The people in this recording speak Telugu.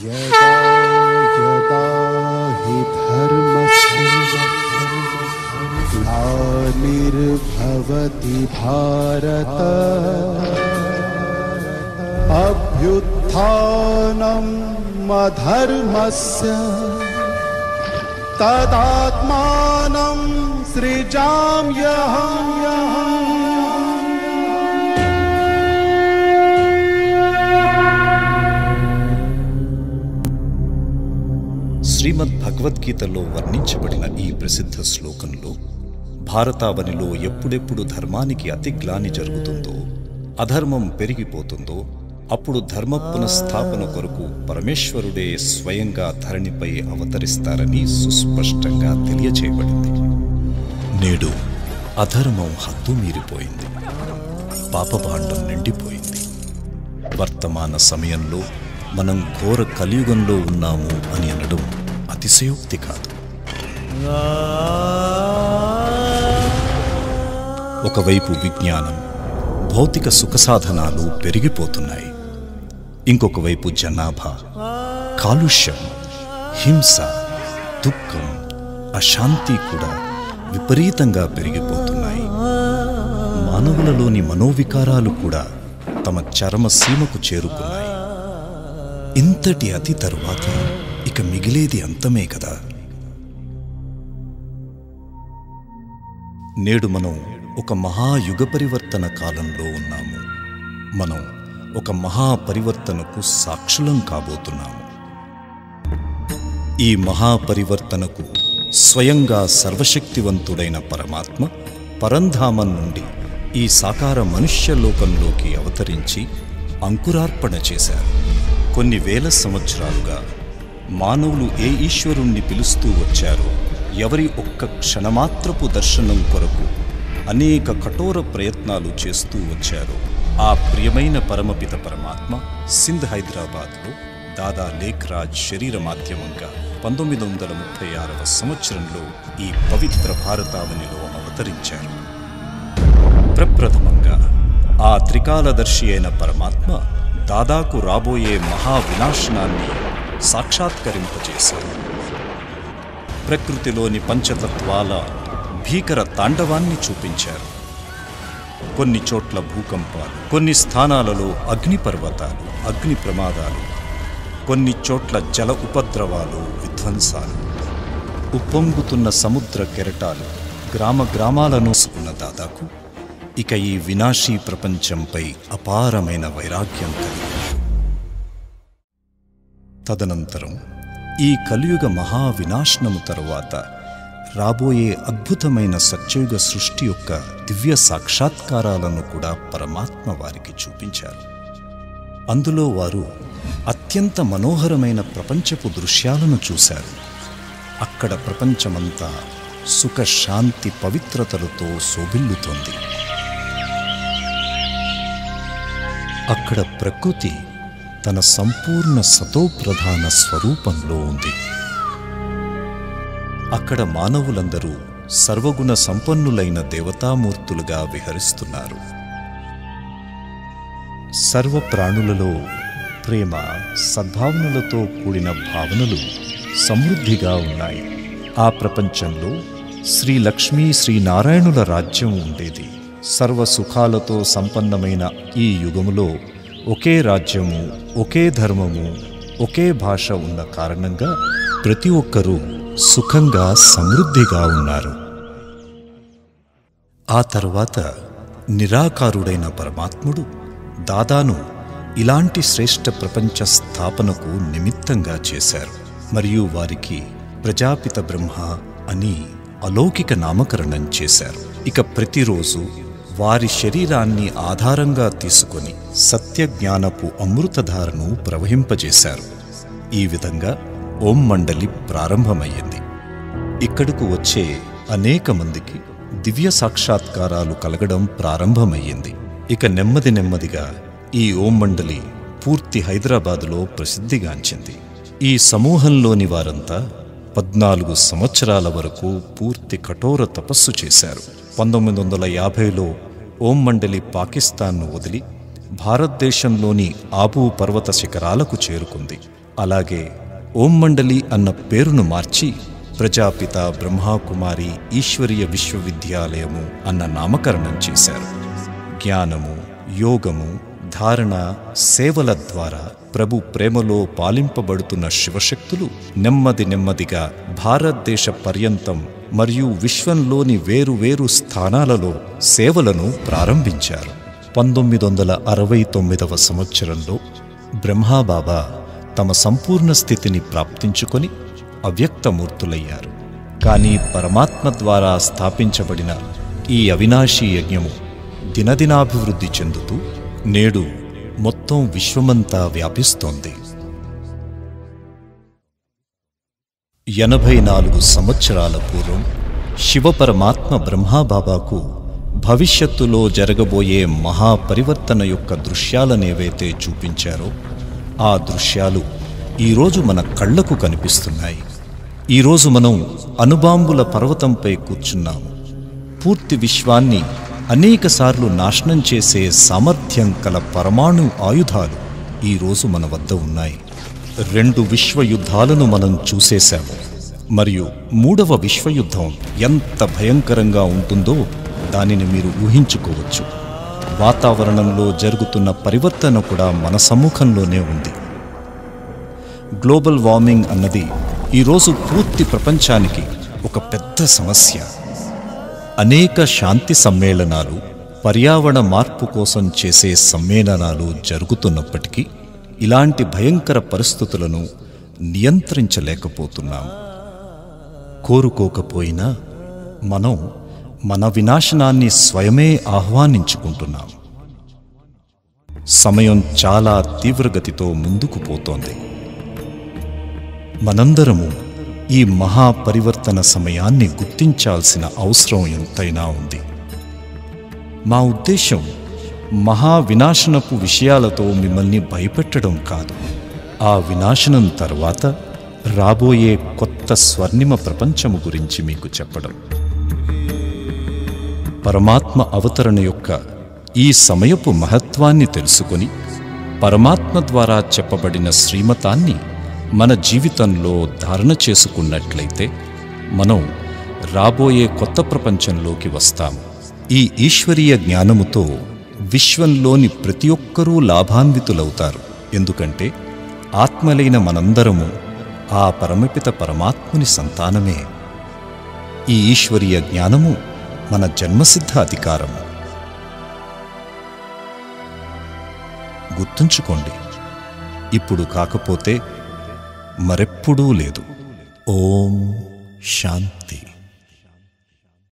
यदा यदा हि धर्मस्य ग्लानिर्भवति भारत अभ्युत्थानम् अधर्मस्य तदात्मानं सृजाम्यहम्। శ్రీమద్ భగవద్గీతలో వర్ణించబడిన ఈ ప్రసిద్ధ శ్లోకంలో భారతావనిలో ఎప్పుడెప్పుడు ధర్మానికి అతి గ్లాని జరుగుతుందో, అధర్మం పెరిగిపోతుందో అప్పుడు ధర్మ పునఃస్థాపన కొరకు పరమేశ్వరుడే స్వయంగా ధరణిపై అవతరిస్తారని సుస్పష్టంగా తెలియచేయబడింది. నేడు అధర్మం హద్దు మీరిపోయింది, పాపభాండం నిండిపోయింది. వర్తమాన సమయంలో మనం ఘోర కలియుగంలో ఉన్నాము అని అనడం అతిశయోక్తి కాదు. ఒకవైపు విజ్ఞానం, భౌతిక సుఖసాధనాలు పెరిగిపోతున్నాయి. ఇంకొక వైపు జనాభా, కాలుష్యం, హింస, దుఃఖం, అశాంతి కూడా విపరీతంగా పెరిగిపోతున్నాయి. మానవులలోని మనోవికారాలు కూడా తమ చరమ సీమకు చేరుకున్నాయి. ఇంతటి అతి తరువాత ఇక మిగిలేది అంతమే కదా. నేడు మనం ఒక మహాయుగ పరివర్తన కాలంలో ఉన్నాము. మనం ఒక మహాపరివర్తనకు సాక్షులం కాబోతున్నాము. ఈ మహాపరివర్తనకు స్వయంగా సర్వశక్తివంతుడైన పరమాత్మ పరంధామం నుండి ఈ సాకార మనుష్య లోకంలోకి అవతరించి అంకురార్పణ చేశారు. కొన్ని వేల సంవత్సరాలుగా మానవులు ఏ ఈశ్వరుణ్ణి పిలుస్తూ వచ్చారో, ఎవరి ఒక్క క్షణమాత్రపు దర్శనం కొరకు అనేక కఠోర ప్రయత్నాలు చేస్తూ వచ్చారో, ఆ ప్రియమైన పరమపిత పరమాత్మ సింధ్ హైదరాబాద్లో దాదా లేఖ్ రాజ్ శరీర మాధ్యమంగా 1936వ సంవత్సరంలో ఈ పవిత్ర భారతావనిలో అవతరించారు. ప్రప్రథమంగా ఆ త్రికాలదర్శి అయిన పరమాత్మ దాదాకు రాబోయే మహావినాశనాన్ని సాక్షాత్కరింపజేశారు. ప్రకృతిలోని పంచతత్వాల భీకర తాండవాన్ని చూపించారు. కొన్ని చోట్ల భూకంపాలు, కొన్ని స్థానాలలో అగ్నిపర్వతాలు, అగ్ని ప్రమాదాలు, కొన్ని చోట్ల జల ఉపద్రవాలు, విధ్వంసాలు, ఉప్పొంగుతున్న సముద్ర కెరటాలు గ్రామ గ్రామాలను సుకున్న దాదాకు ఇక ఈ వినాశీ ప్రపంచంపై అపారమైన వైరాగ్యం కలిగింది. తదనంతరం ఈ కలియుగ మహావినాశనము తరువాత రాబోయే అద్భుతమైన సత్యయుగ సృష్టి యొక్క దివ్య సాక్షాత్కారాలను కూడా పరమాత్మ వారికి చూపించారు. అందులో వారు అత్యంత మనోహరమైన ప్రపంచపు దృశ్యాలను చూశారు. అక్కడ ప్రపంచమంతా సుఖ, శాంతి, పవిత్రతలతో శోభిల్లుతోంది. అక్కడ ప్రకృతి తన సంపూర్ణ సతోప్రధాన స్వరూపంలో ఉంది. అక్కడ మానవులందరూ సర్వగుణ సంపన్నులైన దేవతామూర్తులుగా విహరిస్తున్నారు. సర్వ ప్రాణులలో ప్రేమ, సద్భావనలతో కూడిన భావనలు సమృద్ధిగా ఉన్నాయి. ఆ ప్రపంచంలో శ్రీ లక్ష్మీ శ్రీనారాయణుల రాజ్యం ఉండేది. సర్వ సుఖాలతో సంపన్నమైన ఈ యుగములో ఒకే రాజ్యము, ఒకే ధర్మము, ఒకే భాష ఉన్న కారణంగా ప్రతి ఒక్కరూ సుఖంగా, సమృద్ధిగా ఉన్నారు. ఆ తరువాత నిరాకారుడైన పరమాత్ముడు దాదాను ఇలాంటి శ్రేష్ఠ ప్రపంచ స్థాపనకు నిమిత్తంగా చేశారు. మరియు వారికి ప్రజాపిత బ్రహ్మ అని అలౌకిక నామకరణం చేశారు. ఇక ప్రతిరోజు వారి శరీరాన్ని ఆధారంగా తీసుకొని సత్యజ్ఞానపు అమృతధారను ప్రవహింపజేశారు. ఈ విధంగా ఓం మండలి ప్రారంభమయ్యింది. ఇక్కడకు వచ్చే అనేక మందికి దివ్య సాక్షాత్కారాలు కలగడం ప్రారంభమయ్యింది. ఇక నెమ్మది నెమ్మదిగా ఈ ఓం మండలి పూర్తి హైదరాబాదులో ప్రసిద్ధిగాంచింది. ఈ సమూహంలోని వారంతా 14 సంవత్సరాల వరకు పూర్తి కఠోర తపస్సు చేశారు. 1950లో ఓం మండలి పాకిస్తాన్ను వదిలి భారతదేశంలోని ఆబూ పర్వత శిఖరాలకు చేరుకుంది. అలాగే ఓం మండలి అన్న పేరును మార్చి ప్రజాపిత బ్రహ్మకుమారి ఈశ్వరీయ విశ్వవిద్యాలయము అన్న నామకరణం చేశారు. జ్ఞానము, యోగము, ధారణ, సేవల ద్వారా ప్రభు ప్రేమలో పాలింపబడుతున్న శివశక్తులు నెమ్మదిగా భారతదేశ పర్యంతం మరియు విశ్వంలోని వేరువేరు స్థానాలలో సేవలను ప్రారంభించారు. 1969వ సంవత్సరంలో బ్రహ్మబాబా తమ సంపూర్ణ స్థితిని ప్రాప్తించుకొని అవ్యక్తమూర్తులయ్యారు. కానీ పరమాత్మ ద్వారా స్థాపించబడిన ఈ అవినాశీ యజ్ఞము దినదినాభివృద్ధి చెందుతూ నేడు మొత్తం విశ్వమంతా వ్యాపిస్తోంది. 84 సంవత్సరాల పూర్వం శివపరమాత్మ బ్రహ్మబాబాకు భవిష్యత్తులో జరగబోయే మహాపరివర్తన యొక్క దృశ్యాలనేవైతే చూపించారో ఆ దృశ్యాలు ఈరోజు మన కళ్లకు కనిపిస్తున్నాయి. ఈరోజు మనం అణుబాంబుల పర్వతంపై కూర్చున్నాము. పూర్తి విశ్వాన్ని అనేకసార్లు నాశనం చేసే సామర్థ్యం కల పరమాణు ఆయుధాలు ఈరోజు మన వద్ద ఉన్నాయి. 2 విశ్వయుద్ధాలను మనం చూసేశాము. మరియు 3వ విశ్వయుద్ధం ఎంత భయంకరంగా ఉంటుందో దానిని మీరు ఊహించుకోవచ్చు. వాతావరణంలో జరుగుతున్న పరివర్తన కూడా మన సమ్ముఖంలోనే ఉంది. గ్లోబల్ వార్మింగ్ అన్నది ఈరోజు పూర్తి ప్రపంచానికి ఒక పెద్ద సమస్య. అనేక శాంతి సమ్మేళనాలు, పర్యావరణ మార్పు కోసం చేసే సమ్మేళనాలు జరుగుతున్నప్పటికీ ఇలాంటి భయంకర పరిస్థితులను నియంత్రించలేకపోతున్నాం. కోరుకోకపోయినా మనం మన వినాశనాన్ని స్వయమే ఆహ్వానించుకుంటున్నాం. సమయం చాలా తీవ్రగతితో ముందుకు పోతోంది. మనందరము ఈ మహాపరివర్తన సమయాన్ని గుర్తించాల్సిన అవసరం ఎంతైనా ఉంది. మా ఉద్దేశం మహావినాశనపు విషయాలతో మిమ్మల్ని భయపెట్టడం కాదు. ఆ వినాశనం తర్వాత రాబోయే కొత్త స్వర్ణిమ ప్రపంచము గురించి మీకు చెప్పడం. పరమాత్మ అవతరణ యొక్క ఈ సమయపు మహత్వాన్ని తెలుసుకొని పరమాత్మ ద్వారా చెప్పబడిన శ్రీమతాన్ని మన జీవితంలో ధారణ చేసుకున్నట్లయితే మనం రాబోయే కొత్త ప్రపంచంలోకి వస్తాము. ఈ ఈశ్వరీయ జ్ఞానముతో విశ్వంలోని ప్రతి ఒక్కరూ లాభాన్వితులవుతారు. ఎందుకంటే ఆత్మలైన మనందరము ఆ పరమపిత పరమాత్ముని సంతానమే. ఈ ఈశ్వరీయ జ్ఞానము మన జన్మసిద్ధ అధికారము. గుర్తుంచుకోండి, ఇప్పుడు కాకపోతే మరెప్పుడూ లేదు. ఓం శాంతి.